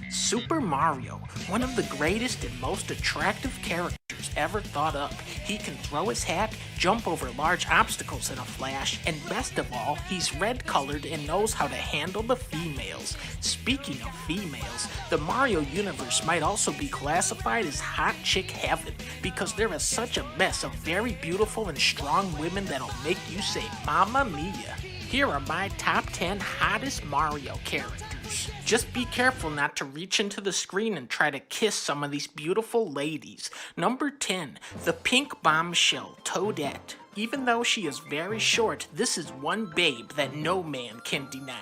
Super Mario, one of the greatest and most attractive characters ever thought up. He can throw his hat, jump over large obstacles in a flash, and best of all, he's red-colored and knows how to handle the females. Speaking of females, the Mario universe might also be classified as hot chick heaven, because there is such a mess of very beautiful and strong women that'll make you say Mamma Mia. Here are my top 10 hottest Mario characters. Just be careful not to reach into the screen and try to kiss some of these beautiful ladies. Number 10, the pink bombshell, Toadette. Even though she is very short, this is one babe that no man can deny.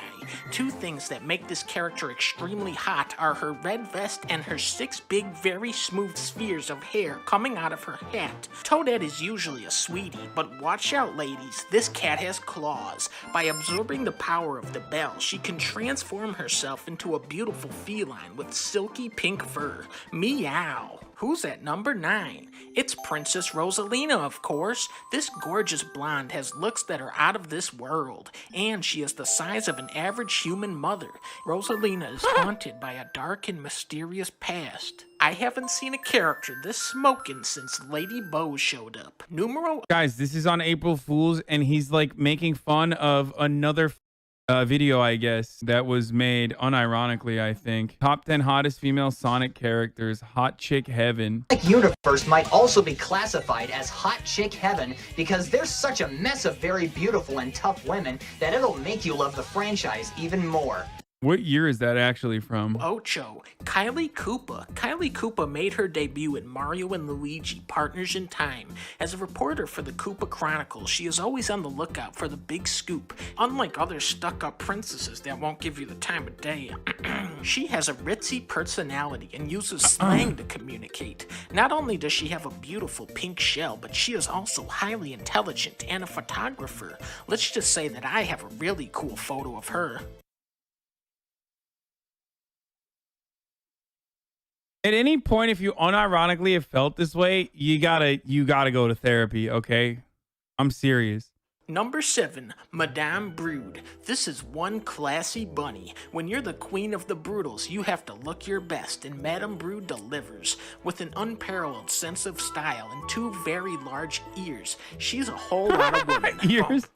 Two things that make this character extremely hot are her red vest and her 6 big, very smooth spheres of hair coming out of her hat. Toadette is usually a sweetie, but watch out ladies, this cat has claws. By absorbing the power of the bell, she can transform herself into a beautiful feline with silky pink fur. Meow. Who's at number 9? It's Princess Rosalina, of course. This gorgeous blonde has looks that are out of this world, and she is the size of an average human mother. Rosalina is haunted by a dark and mysterious past. I haven't seen a character this smoking since Lady Bo showed up. Guys, this is on April Fool's, and he's like making fun of another video, I guess, that was made unironically, I think. Top 10 hottest female Sonic characters, hot chick heaven. Universe might also be classified as hot chick heaven because there's such a mess of very beautiful and tough women that it'll make you love the franchise even more. What year is that actually from? Ocho, Kylie Koopa. Kylie Koopa made her debut in Mario and Luigi, Partners in Time. As a reporter for the Koopa Chronicles, she is always on the lookout for the big scoop. Unlike other stuck-up princesses that won't give you the time of day, she has a ritzy personality and uses slang to communicate. Not only does she have a beautiful pink shell, but she is also highly intelligent and a photographer. Let's just say that I have a really cool photo of her. At any point, if you unironically have felt this way, you gotta go to therapy, okay? I'm serious. Number 7, Madame Brood. This is one classy bunny. When you're the queen of the Broodals, you have to look your best, and Madame Brood delivers. With an unparalleled sense of style and 2 very large ears, she's a whole lot of women. Ears?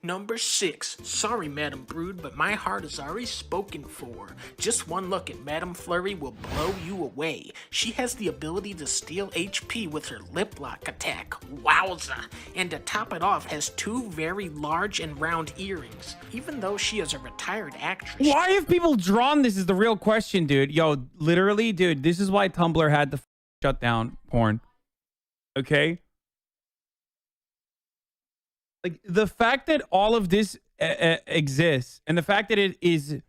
Number 6, sorry Madame Brood, but my heart is already spoken for. Just one look at Madame Flurry will blow you away. She has the ability to steal HP with her lip lock attack. Wowza! And to top it off, has 2 very large and round earrings. Even though she is a retired actress. Why have people drawn this is the real question, dude. Yo, literally, dude, this is why Tumblr had to shut down porn. Okay? Like, the fact that all of this exists, and the fact that it is,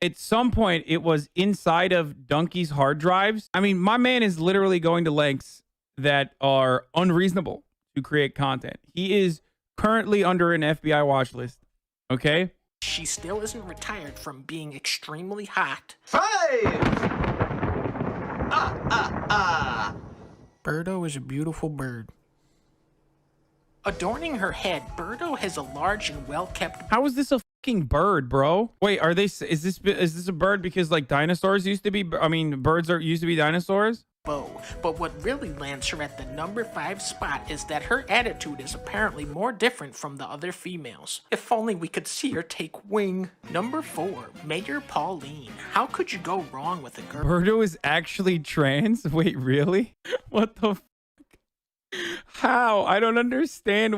at some point, it was inside of Dunkey's hard drives. I mean, my man is literally going to lengths that are unreasonable to create content. He is currently under an FBI watch list. Okay? She still isn't retired from being extremely hot. 5! Birdo is a beautiful bird. Adorning her head, Birdo has a large and well-kept... How is this a fucking bird, bro? Wait, are they... Is this a bird because, like, dinosaurs used to be... I mean, birds used to be dinosaurs? bow. But what really lands her at the number 5 spot is that her attitude is apparently more different from the other females. If only we could see her take wing. Number 4, Mayor Pauline. How could you go wrong with a girl? Birdo is actually trans? Wait, really? What the fuck? How? I don't understand.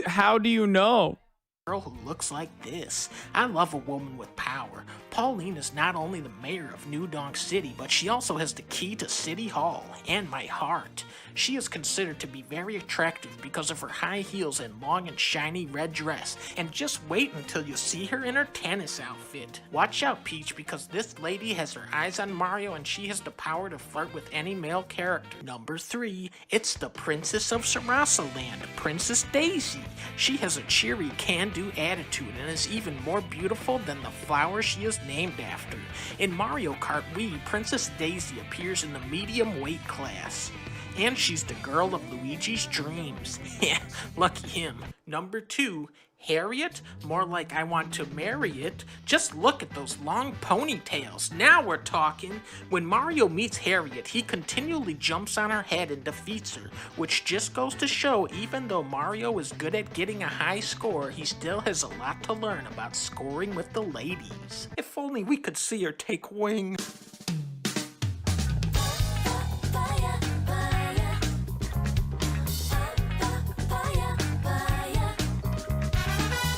How do you know? Girl who looks like this. I love a woman with power. Pauline is not only the mayor of New Donk City, but she also has the key to City Hall and my heart. She is considered to be very attractive because of her high heels and long and shiny red dress. And just wait until you see her in her tennis outfit. Watch out, Peach, because this lady has her eyes on Mario and she has the power to flirt with any male character. Number 3, it's the Princess of Sarasaland, Princess Daisy. She has a cheery, can-do attitude and is even more beautiful than the flower she is named after. In Mario Kart Wii, Princess Daisy appears in the medium weight class. And she's the girl of Luigi's dreams. Yeah, lucky him. Number 2, Harriet? More like I want to marry it. Just look at those long ponytails. Now we're talking. When Mario meets Harriet, he continually jumps on her head and defeats her, which just goes to show even though Mario is good at getting a high score, he still has a lot to learn about scoring with the ladies. If only we could see her take wing.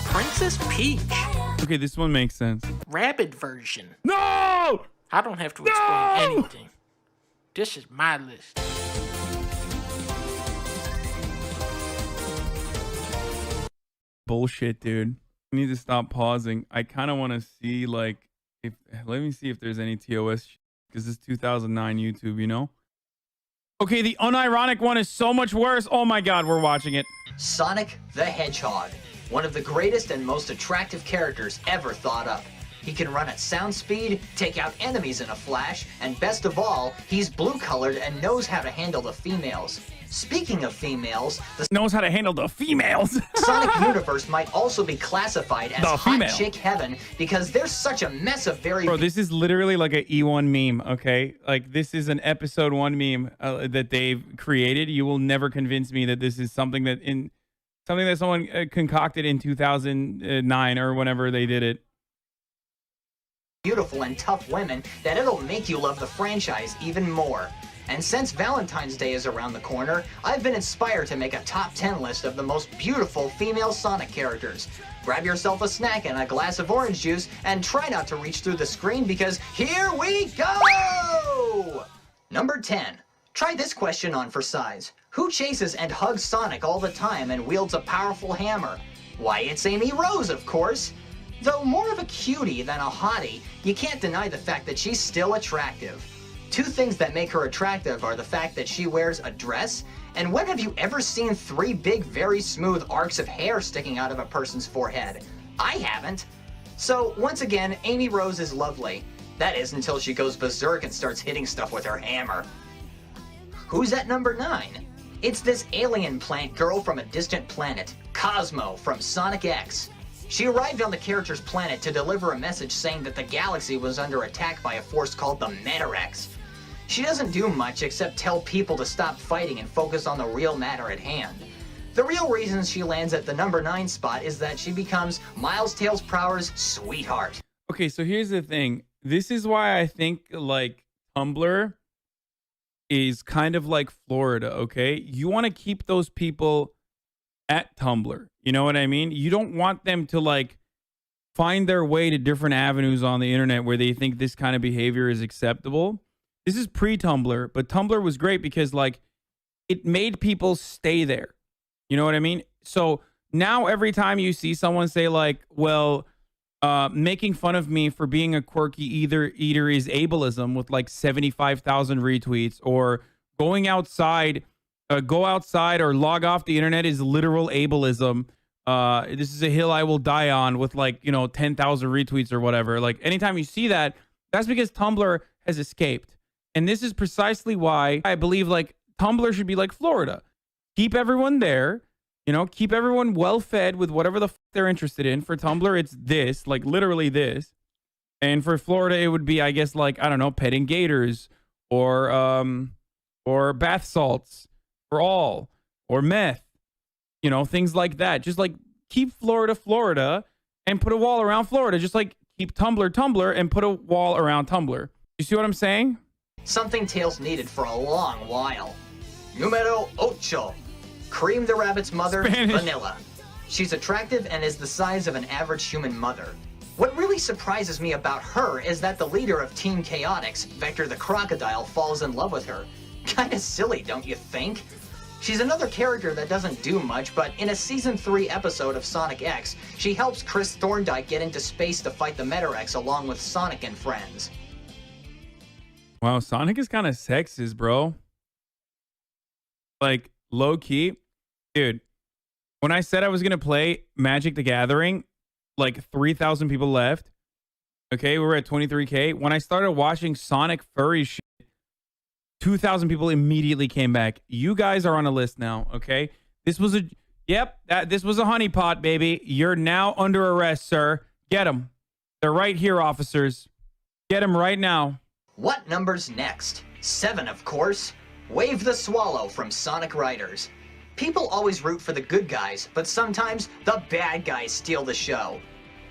Princess Peach. Okay, this one makes sense. Rabid version. No! I don't have to explain anything. This is my list. Bullshit, dude. I need to stop pausing. I kind of want to see, like, if let me see if there's any TOS, because this is 2009 YouTube, you know? Okay, the unironic one is so much worse. Oh my god, we're watching it. Sonic the Hedgehog, one of the greatest and most attractive characters ever thought up. He can run at sound speed, take out enemies in a flash, and best of all, he's blue-colored and knows how to handle the females. Speaking of females, the Knows how to handle the females. Sonic universe might also be classified as The hot female. chick heaven because there's such a mess of very Bro, this is literally like an E1 meme, okay? Like, this is an episode 1 meme that they've created. You will never convince me that this is something that someone concocted in 2009 or whenever they did it. beautiful and tough women that it'll make you love the franchise even more. And since Valentine's Day is around the corner, I've been inspired to make a top 10 list of the most beautiful female Sonic characters. Grab yourself a snack and a glass of orange juice and try not to reach through the screen because here we go! Number 10. Try this question on for size. Who chases and hugs Sonic all the time and wields a powerful hammer? Why, it's Amy Rose, of course. Though more of a cutie than a hottie, you can't deny the fact that she's still attractive. Two things that make her attractive are the fact that she wears a dress, and when have you ever seen 3 big, very smooth arcs of hair sticking out of a person's forehead? I haven't. So, once again, Amy Rose is lovely. That is, until she goes berserk and starts hitting stuff with her hammer. Who's at number 9? It's this alien plant girl from a distant planet, Cosmo from Sonic X. She arrived on the character's planet to deliver a message saying that the galaxy was under attack by a force called the Metarex. She doesn't do much except tell people to stop fighting and focus on the real matter at hand. The real reason she lands at the number 9 spot is that she becomes Miles Tails Prower's sweetheart. Okay, so here's the thing. This is why I think, like, Tumblr is kind of like Florida, okay? You want to keep those people at Tumblr. You know what I mean? You don't want them to, like, find their way to different avenues on the internet where they think this kind of behavior is acceptable. This is pre-Tumblr, but Tumblr was great because, like, it made people stay there. You know what I mean? So now every time you see someone say, like, well, making fun of me for being a quirky eater is ableism with like 75,000 retweets, or going outside, go outside or log off the internet is literal ableism. This is a hill I will die on with, like, 10,000 retweets or whatever. Like, anytime you see that, that's because Tumblr has escaped. And this is precisely why I believe, like, Tumblr should be like Florida. Keep everyone there, keep everyone well fed with whatever the they're interested in. For Tumblr, it's this, like, literally this. And for Florida, it would be, I guess, like, I don't know, petting gators or bath salts for all, or meth, things like that. Just, like, keep Florida and put a wall around Florida. Just, like, keep Tumblr and put a wall around Tumblr. You see what I'm saying? Something Tails needed for a long while. Numero 8. Cream the Rabbit's mother, Spanish. Vanilla. She's attractive and is the size of an average human mother. What really surprises me about her is that the leader of Team Chaotix, Vector the Crocodile, falls in love with her. Kinda silly, don't you think? She's another character that doesn't do much, but in a Season 3 episode of Sonic X, she helps Chris Thorndike get into space to fight the Metarex along with Sonic and friends. Wow, Sonic is kind of sexist, bro. Like, low key. Dude, when I said I was going to play Magic the Gathering, like 3,000 people left. Okay, we were at 23K. When I started watching Sonic furry shit, 2,000 people immediately came back. You guys are on a list now, okay? This was a honeypot, baby. You're now under arrest, sir. Get them. They're right here, officers. Get them right now. What number's next? 7, of course. Wave the Swallow from Sonic Riders. People always root for the good guys, but sometimes the bad guys steal the show.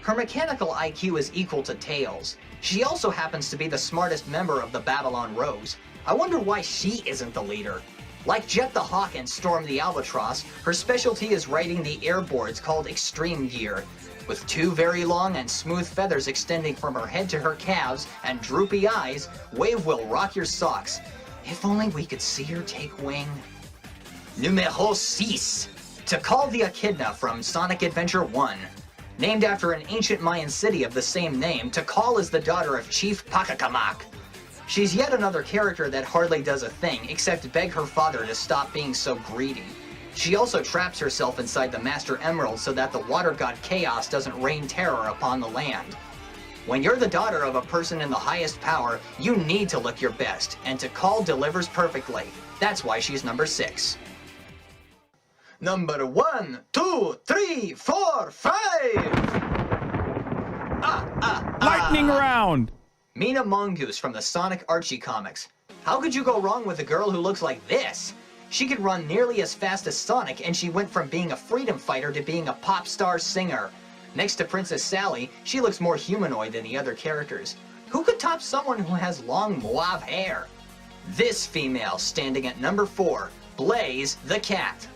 Her mechanical IQ is equal to Tails. She also happens to be the smartest member of the Babylon Rose. I wonder why she isn't the leader. Like Jet the Hawk and Storm the Albatross, her specialty is riding the airboards called Extreme Gear. With 2 very long and smooth feathers extending from her head to her calves and droopy eyes, Wave will rock your socks. If only we could see her take wing. Numero 6. Tikal the Echidna from Sonic Adventure 1. Named after an ancient Mayan city of the same name, Tikal is the daughter of Chief Pakakamak. She's yet another character that hardly does a thing except beg her father to stop being so greedy. She also traps herself inside the Master Emerald so that the water god Chaos doesn't rain terror upon the land. When you're the daughter of a person in the highest power, you need to look your best, and Tikal delivers perfectly. That's why she's number 6. Number 1, 2, 3, 4, 5! Lightning round! Mina Mongoose from the Sonic Archie comics. How could you go wrong with a girl who looks like this? She could run nearly as fast as Sonic, and she went from being a freedom fighter to being a pop star singer. Next to Princess Sally, she looks more humanoid than the other characters. Who could top someone who has long mauve hair? This female standing at number 4, Blaze the Cat.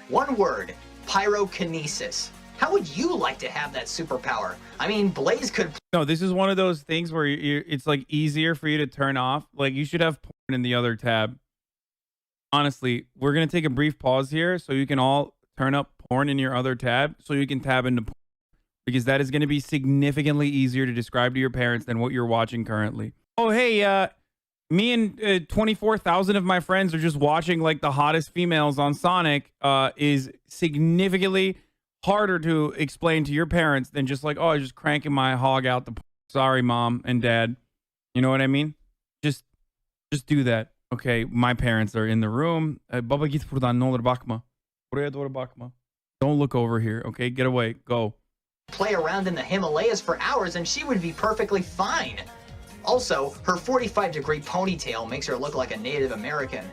One word, pyrokinesis. How would you like to have that superpower? I mean, Blaze could... No, this is one of those things where it's like easier for you to turn off. Like, you should have porn in the other tab. Honestly, we're going to take a brief pause here so you can all turn up porn in your other tab so you can tab into porn. Because that is going to be significantly easier to describe to your parents than what you're watching currently. Oh, hey, me and 24,000 of my friends are just watching like the hottest females on Sonic is significantly harder to explain to your parents than just like, oh, I'm just cranking my hog out the... Sorry, mom and dad. You know what I mean? Just do that. Okay, my parents are in the room. Baba git buradan, ne olur bakma. Buraya doğru bakma. Don't look over here, okay? Get away. Go. Play around in the Himalayas for hours and she would be perfectly fine. Also, her 45-degree ponytail makes her look like a Native American.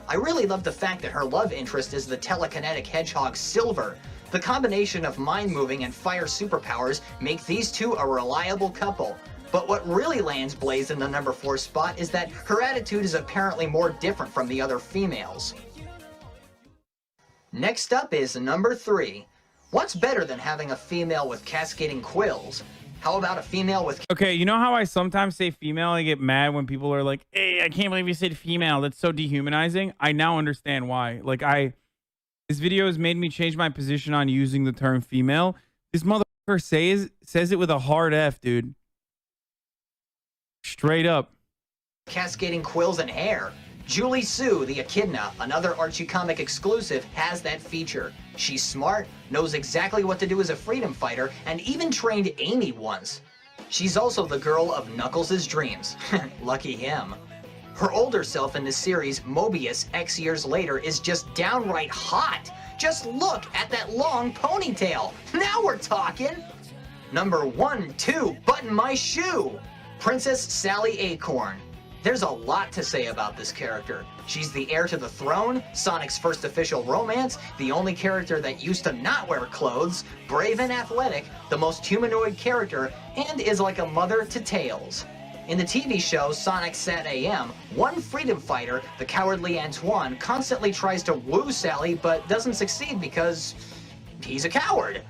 I really love the fact that her love interest is the telekinetic hedgehog Silver. The combination of mind-moving and fire superpowers make these two a reliable couple. But what really lands Blaze in the number 4 spot is that her attitude is apparently more different from the other females. Next up is number 3. What's better than having a female with cascading quills? How about a female with... Okay, you know how I sometimes say female? I get mad when people are like, hey, I can't believe you said female. That's so dehumanizing. I now understand why. Like, this video has made me change my position on using the term female. This motherfucker says it with a hard F, dude. Straight up. Cascading quills and hair. Julie Sue, the Echidna, another Archie comic exclusive, has that feature. She's smart, knows exactly what to do as a freedom fighter, and even trained Amy once. She's also the girl of Knuckles' dreams. Lucky him. Her older self in the series, Mobius, X years later, is just downright hot. Just look at that long ponytail. Now we're talking. Number 1, 2, button my shoe. Princess Sally Acorn. There's a lot to say about this character. She's the heir to the throne, Sonic's first official romance, the only character that used to not wear clothes, brave and athletic, the most humanoid character, and is like a mother to Tails. In the TV show Sonic Sat AM, one freedom fighter, the cowardly Antoine, constantly tries to woo Sally but doesn't succeed because he's a coward.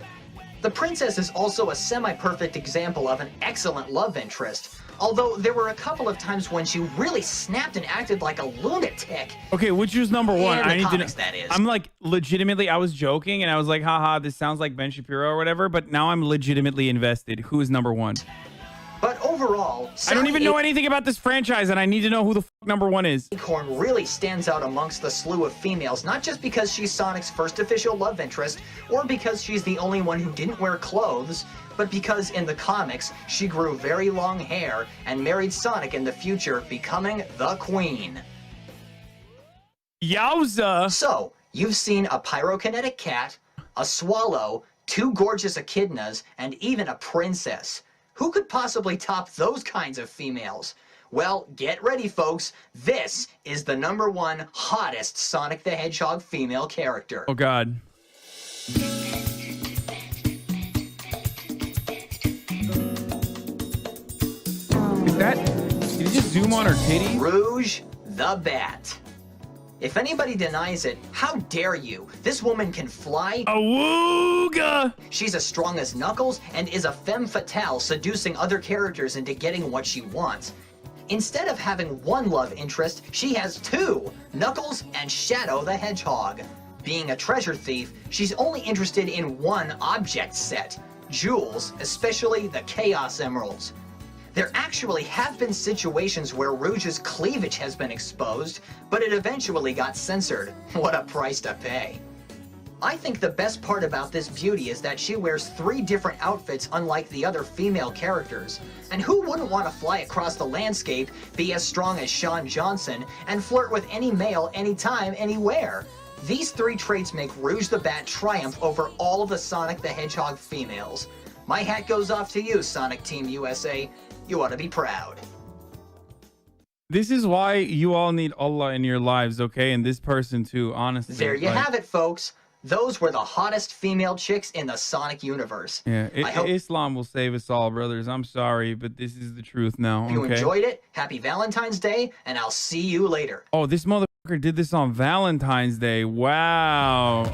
The princess is also a semi-perfect example of an excellent love interest. Although there were a couple of times when she really snapped and acted like a lunatic. Okay, which was number 1? I need to know. That is. I'm like, legitimately, I was joking and I was like, haha, this sounds like Ben Shapiro or whatever, but now I'm legitimately invested. Who is number 1? But overall, I don't even know anything about this franchise and I need to know who the number 1 is. Acorn really stands out amongst the slew of females, not just because she's Sonic's first official love interest, or because she's the only one who didn't wear clothes, but because in the comics, she grew very long hair and married Sonic in the future, becoming the Queen. Yowza. So, you've seen a pyrokinetic cat, a swallow, 2 gorgeous echidnas, and even a princess. Who could possibly top those kinds of females? Well, get ready, folks. This is the #1 hottest Sonic the Hedgehog female character. Oh, God. Is that... Did you just zoom on her titty? Rouge the Bat. If anybody denies it, how dare you? This woman can fly. Awooga! She's as strong as Knuckles and is a femme fatale, seducing other characters into getting what she wants. Instead of having 1 love interest, she has 2, Knuckles and Shadow the Hedgehog. Being a treasure thief, she's only interested in 1 object set, jewels, especially the Chaos Emeralds. There actually have been situations where Rouge's cleavage has been exposed, but it eventually got censored. What a price to pay. I think the best part about this beauty is that she wears 3 different outfits unlike the other female characters. And who wouldn't want to fly across the landscape, be as strong as Sean Johnson, and flirt with any male anytime, anywhere? These 3 traits make Rouge the Bat triumph over all of the Sonic the Hedgehog females. My hat goes off to you, Sonic Team USA. You ought to be proud. This is why you all need Allah in your lives, okay? And this person too, honestly. There you have it, folks. Those were the hottest female chicks in the Sonic universe. Yeah, I hope Islam will save us all, brothers. I'm sorry, but this is the truth now, you okay? enjoyed it. Happy Valentine's Day, and I'll see you later. Oh, this motherfucker did this on Valentine's Day. Wow.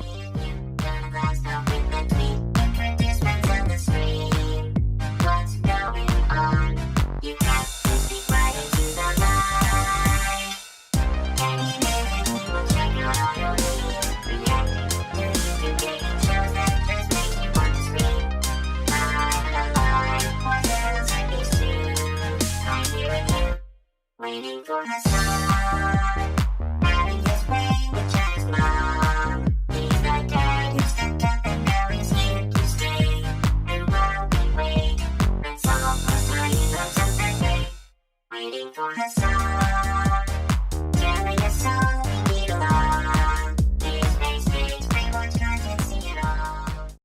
Waiting for the sun, having his way with Jen's mom. He's the dad who's tucked up and now he's here to stay. And while we wait, let's all close eyes on Sunday. Waiting for the sun.